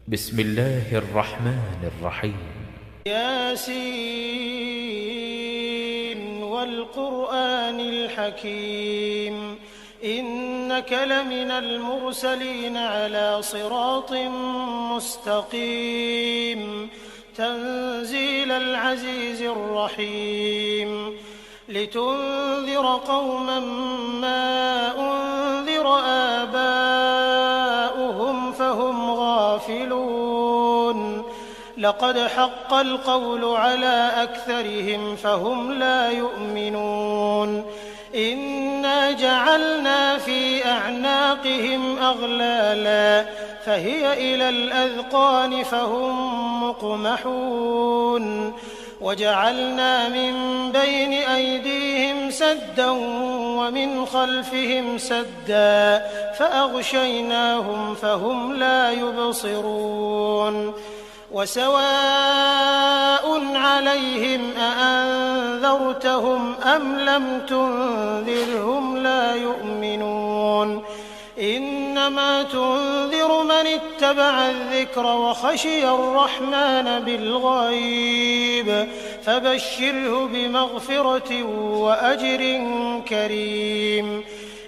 بسم الله الرحمن الرحيم. ياسين والقرآن الحكيم إنك لمن المرسلين على صراط مستقيم تنزيل العزيز الرحيم لتنذر قوما ما أنذر آباؤهم فهم غافلون لقد حق القول على أكثرهم فهم لا يؤمنون إنا جعلنا في أعناقهم أغلالا فهي إلى الأذقان فهم مقمحون وجعلنا من بين أيديهم سدا ومن خلفهم سدا فأغشيناهم فهم لا يبصرون وسواء عليهم أأنذرتهم أم لم تنذرهم لا يؤمنون إنما تنذر من اتبع الذكر وخشي الرحمن بالغيب فبشره بمغفرة وأجر كريم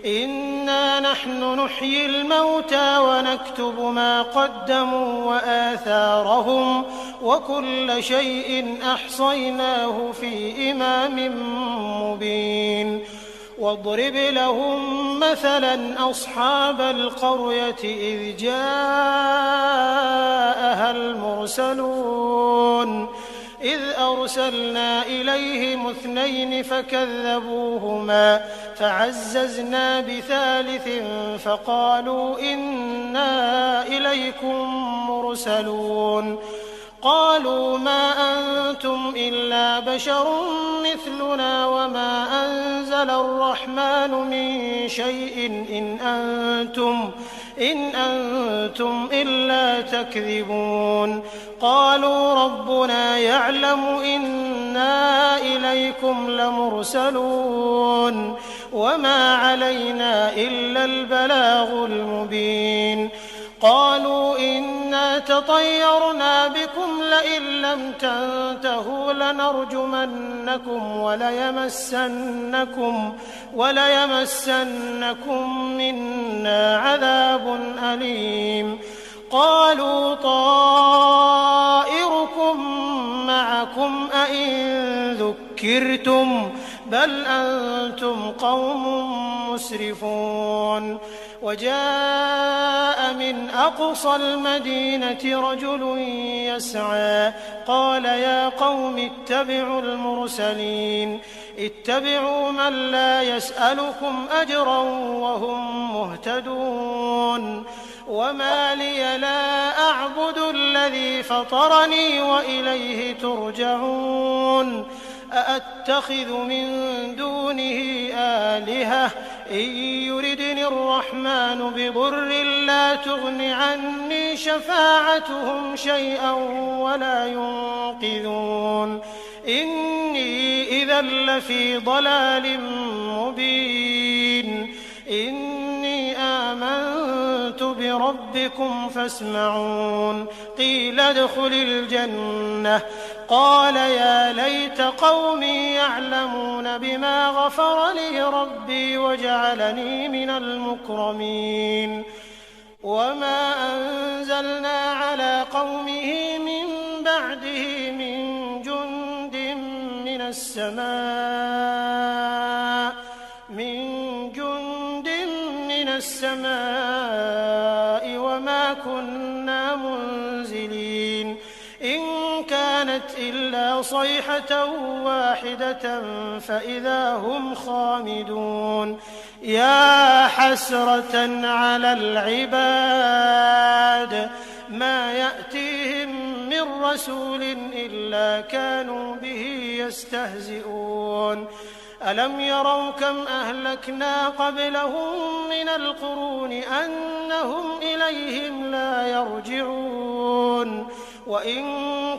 إنا نحن نحيي الموتى ونكتب ما قدموا وآثارهم وكل شيء أحصيناه في إمام مبين واضرب لهم مثلا أصحاب القرية إذ جاءها المرسلون إذ أرسلنا إليهم 2 فكذبوهما فعززنا بثالث فقالوا إنا إليكم مرسلون قالوا ما أنتم إلا بشر مثلنا وما أنزل الرحمن من شيء إن أنتم إلا تكذبون قالوا ربنا يعلم إنا إليكم لمرسلون وما علينا إلا البلاغ المبين قالوا إنا تطيرنا بكم لئن لم تنتهوا لنرجمنكم وليمسنكم منا عذاب أليم قالوا طائركم معكم أئن ذكرتم بل أنتم قوم مسرفون وجاء من أقصى المدينة رجل يسعى قال يا قوم اتبعوا المرسلين اتبعوا من لا يسألكم أجرا وهم مهتدون وما لي لا أعبد الذي فطرني وإليه ترجعون أأتخذ من دونه آلهة إن يردني الرحمن بضر لا تغن عني شفاعتهم شيئا ولا ينقذون إني إذا لفي ضلال مبين إني آمنت بربكم فاسمعون قيل ادخل الجنة قال يا ليت قومي يعلمون بما غفر لي ربي وجعلني من المكرمين وما أنزلنا على قومه من بعده من جند من السماء وما كنا منزلين إن كانت إلا صيحة واحدة فإذا هم خامدون يا حسرة على العباد ما يأتيهم من رسول إلا كانوا به يستهزئون ألم يروا كم أهلكنا قبلهم من القرون أنهم إليهم لا يرجعون وإن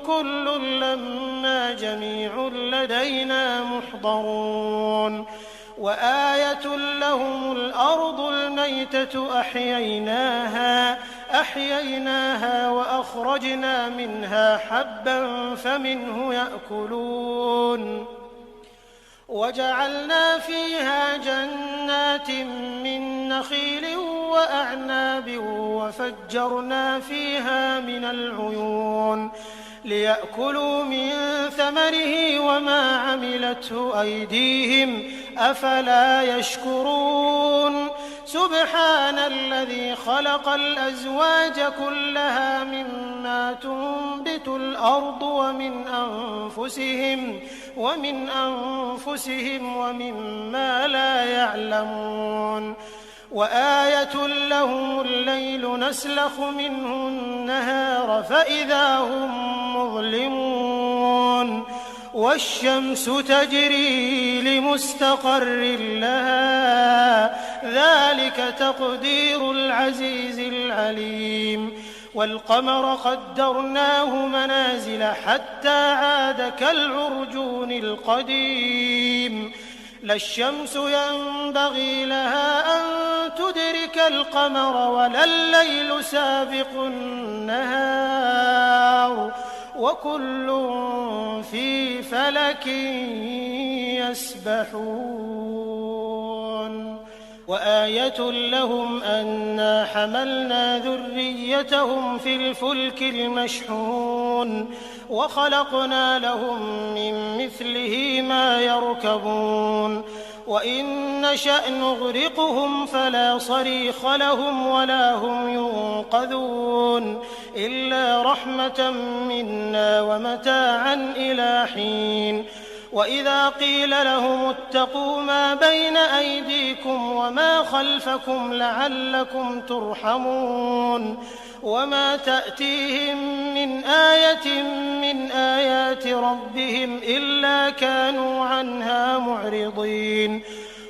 كل لما جميع لدينا محضرون وآية لهم الأرض الميتة أحييناها فأخرجنا منها حبا فمنه يأكلون وجعلنا فيها جنات من نخيل وأعناب وفجرنا فيها من العيون ليأكلوا من ثمره وما عملته أيديهم أفلا يشكرون سبحان الذي خلق الأزواج كلها مما تنبت الأرض ومن أنفسهم ومما لا يعلمون وآية لهم الليل نسلخ منه النهار فإذا هم مظلمون والشمس تجري لمستقر لها ذلك تقدير العزيز العليم والقمر قدرناه منازل حتى عاد كالعرجون القديم لا الشمس ينبغي لها أن تدرك القمر ولا الليل سابق النهار وكل في فلك يسبحون وآية لهم أنا حملنا ذريتهم في الفلك المشحون وخلقنا لهم من مثله ما يركبون وإن نشأ نغرقهم فلا صريخ لهم ولا هم ينقذون إلا رحمة منا ومتاعا إلى حين وإذا قيل لهم اتقوا ما بين أيديكم وما خلفكم لعلكم ترحمون وما تأتيهم من آية من آيات ربهم إلا كانوا عنها معرضين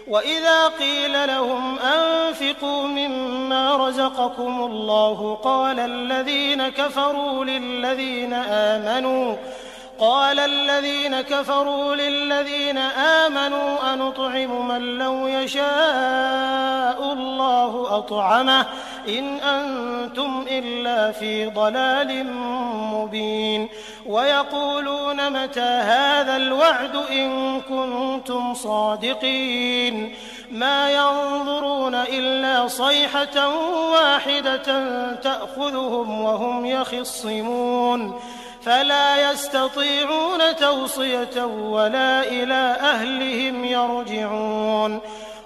وإذا قيل لهم أنفقوا مما رزقكم الله قال الذين كفروا للذين آمنوا أنطعم من لو يشاء الله أطعمه إن أنتم إلا في ضلال مبين ويقولون متى هذا الوعد إن كنتم صادقين ما ينظرون إلا صيحة واحدة تأخذهم وهم يخصمون فلا يستطيعون توصية ولا إلى أهلهم يرجعون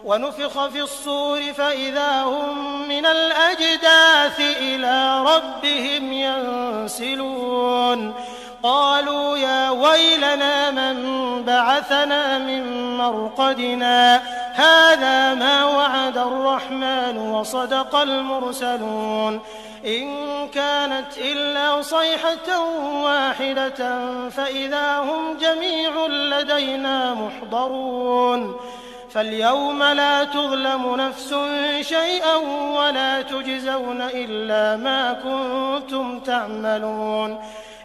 ونفخ في الصور فإذا هم من الأجداث إلى ربهم ينسلون قالوا يا ويلنا من بعثنا من مرقدنا هذا ما وعد الرحمن وصدق المرسلون إن كانت إلا صيحة واحدة فإذا هم جميع لدينا محضرون فاليوم لا تظلم نفس شيئا ولا تجزون إلا ما كنتم تعملون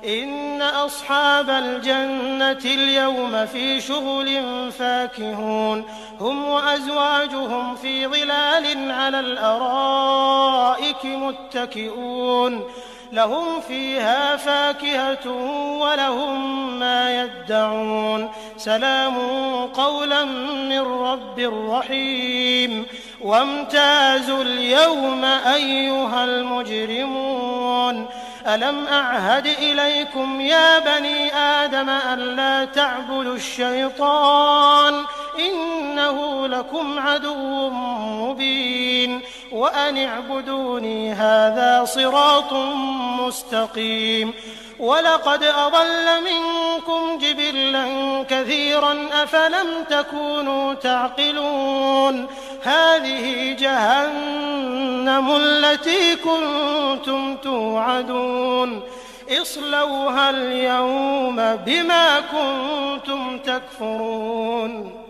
إن أصحاب الجنة اليوم في شغل فاكهون هم وأزواجهم في ظلال على الأرائك متكئون لهم فيها فاكهة ولهم ما يدعون سلام قولا من رب رحيم وامتازوا اليوم أيها المجرمون ألم أعهد إليكم يا بني آدم ألا تعبدوا الشيطان إنه لكم عدو مبين وأن اعبدوني هذا صراط مستقيم ولقد أضل منكم جبلا كثيرا أفلم تكونوا تعقلون هذه جهنم التي كنتم توعدون اصلوها اليوم بما كنتم تكفرون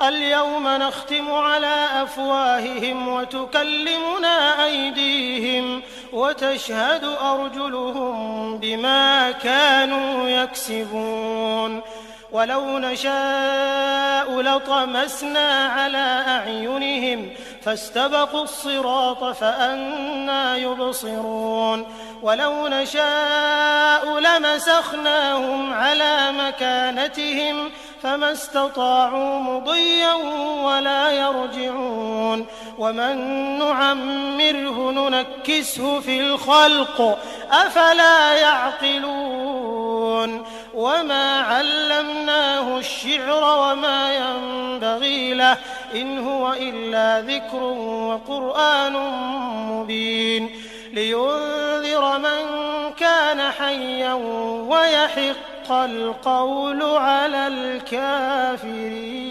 اليوم نختم على أفواههم وتكلمنا أيديهم وتشهد أرجلهم بما كانوا يكسبون ولو نشاء لطمسنا على أعينهم فاستبقوا الصراط فأنى يبصرون ولو نشاء لمسخناهم على مكانتهم فما استطاعوا مضيا ولا يرجعون ومن نعمره ننكسه في الخلق أفلا يعقلون وما علمناه الشعر وما ينبغي له إن هو إلا ذكر وقرآن مبين لينذر من كان حيا ويحق القول على الكافرين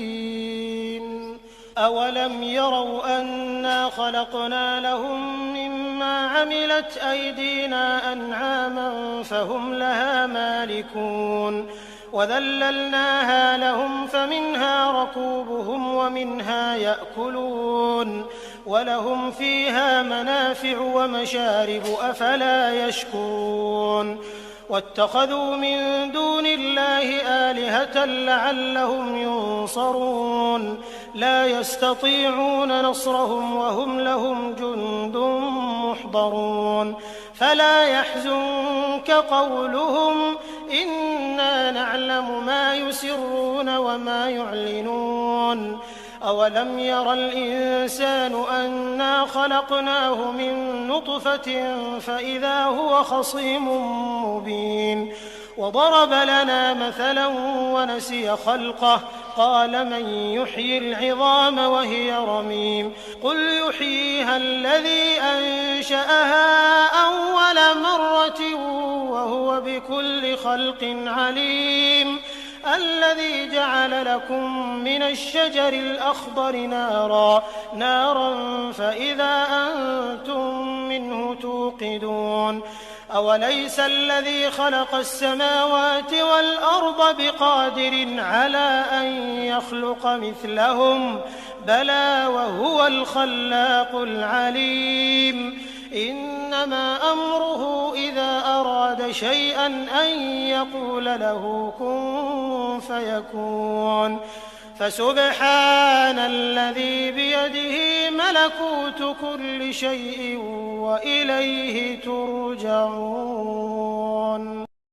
أولم يروا أنا خلقنا لهم مما عملت أيدينا أنعاما فهم لها مالكون وذللناها لهم فمنها ركوبهم ومنها يأكلون ولهم فيها منافع ومشارب أفلا يشكرون واتخذوا من دون الله آلهة لعلهم ينصرون لا يستطيعون نصرهم وهم لهم جند محضرون فلا يحزنك قولهم إنا نعلم ما يسرون وما يعلنون أولم ير الإنسان أنا خلقناه من نطفة فإذا هو خصيم مبين وضرب لنا مثلا ونسي خلقه قال من يحيي العظام وهي رميم قل يحييها الذي أنشأها أول مرة وهو بكل خلق عليم الذي جعل لكم من الشجر الأخضر نارا فإذا أنتم منه توقدون أوليس الذي خلق السماوات والأرض بقادر على أن يخلق مثلهم بلى وهو الخلاق العليم إنما أمره إذا أراد شيئا أن يقول له كن فيكون فسبحان الذي بيده ملكوت كل شيء وإليه ترجعون